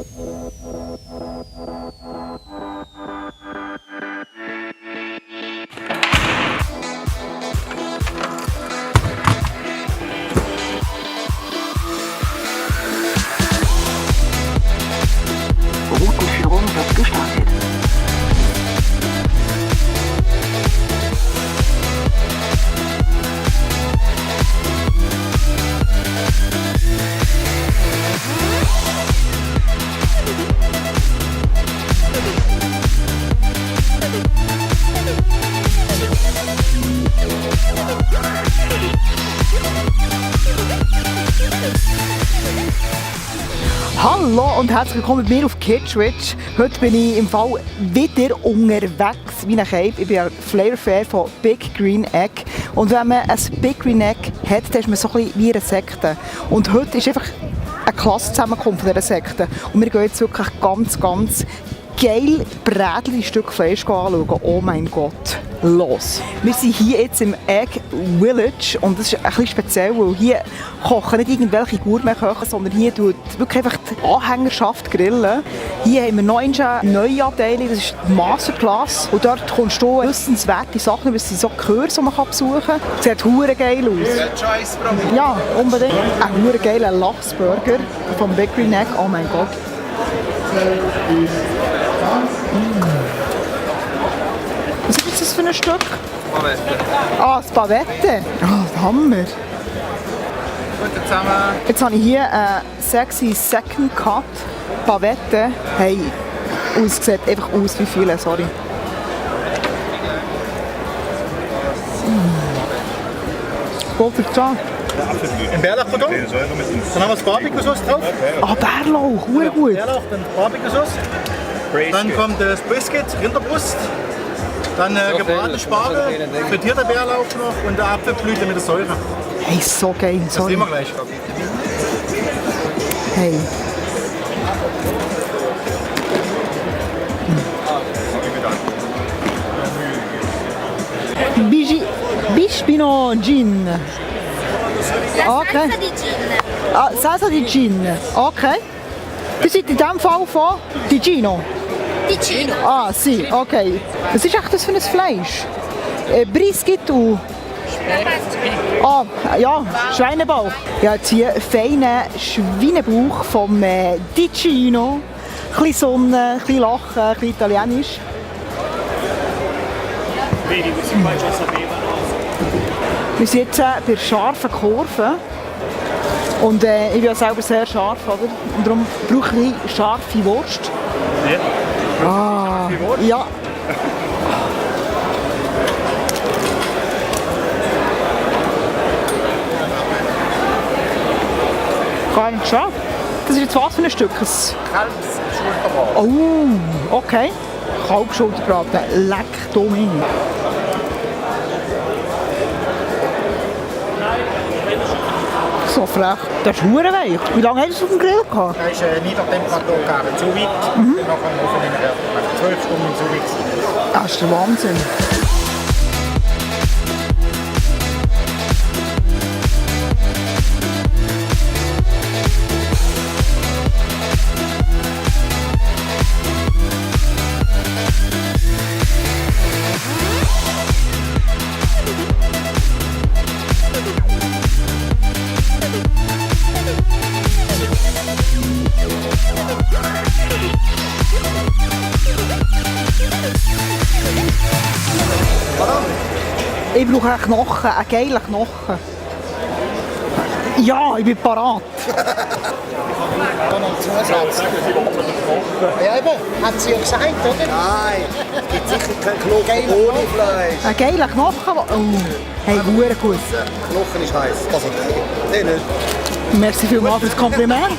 Routenführung wird gestartet. Hallo und herzlich willkommen bei mir auf Kidswitch. Heute bin ich im Fall wieder unterwegs wie ein Cape. Ich bin ein Flavor-Fan von Big Green Egg. Und wenn man ein Big Green Egg hat, dann ist man so ein bisschen wie eine Sekte. Und heute ist einfach eine Klassenzusammenkunft von dieser Sekte. Und wir gehen jetzt wirklich ganz geil brätliche Stück Fleisch anschauen. Oh mein Gott, los! Wir sind hier jetzt im Egg Village und das ist ein bisschen speziell, weil hier kochen nicht irgendwelche Gourmet-Köche, sondern hier tut wirklich einfach die Anhängerschaft grillen. Hier haben wir noch eine neue Abteilung, das ist die Masterclass. Und dort kommst du wissenswerte Sachen, das sind so Kurse, die man besuchen kann. Sieht verdammt geil aus. Ja, unbedingt. Ein verdammt geiler Lachsburger vom Big Green Egg, oh mein Gott. Was ist das für ein Stück? Pavette. Ah, das Pavette. Ah, Hammer. Gut zusammen. Jetzt habe ich hier einen sexy Second Cut Pavette. Hey, es sieht einfach aus wie viele, sorry. Voll dran. Ein Bärlauchprodukт. Dann haben wir das Barbecue-Sauce drauf. Ah, Bärlauch, gut. Bärlauch, dann Barbecue-Sauce. Dann kommt das Brisket, Rinderbrust. Dann gebratener Spargel, frittierter Bärlauch noch und der Apfelblüte mit der Säure. Hey, so geil, Das sorry. sehen wir gleich. Hey. Bispino Gin. Okay. Salsa di gin. Ah, Salsa di Gin. Okay. Du seid in diesem Fall von Ticino. Ticino. Ah, sì, okay. Was ist echt das für ein Fleisch? Brisket und... Ah, ja, Schweinebauch. Ja, jetzt hier feiner Schweinebauch vom Ticino. Ein bisschen Sonne, ein bisschen Lachen, ein bisschen Italienisch. Wir sind jetzt bei scharfen Kurve. Und ich bin ja selber sehr scharf, oder? Und darum brauche ich scharfe Wurst. Ja. Ah, ja. Gar nicht scharf. Das ist jetzt was für ein Stück? Oh, okay. Kalbschulterbraten. Leck, Domin. So frech. Das ist verdammt weich. Wie lange hast du es auf dem Grill gehabt? Da ist Niedertemperatur gegeben, zu weit. Nachher im Ofen in 12 Stunden zu weit. Das ist der Wahnsinn. Ich brauche einen Knochen, einen geilen Knochen. Ja, ich bin parat. Ja, eben, hat sie ja gesagt, oder? Nein, es gibt sicher keinen Knochen ohne Fleisch. Einen geilen Knochen? Oh, hey, verdammt gut. Knochen ist heiß. Also, den nicht. Merci vielmals für das Kompliment.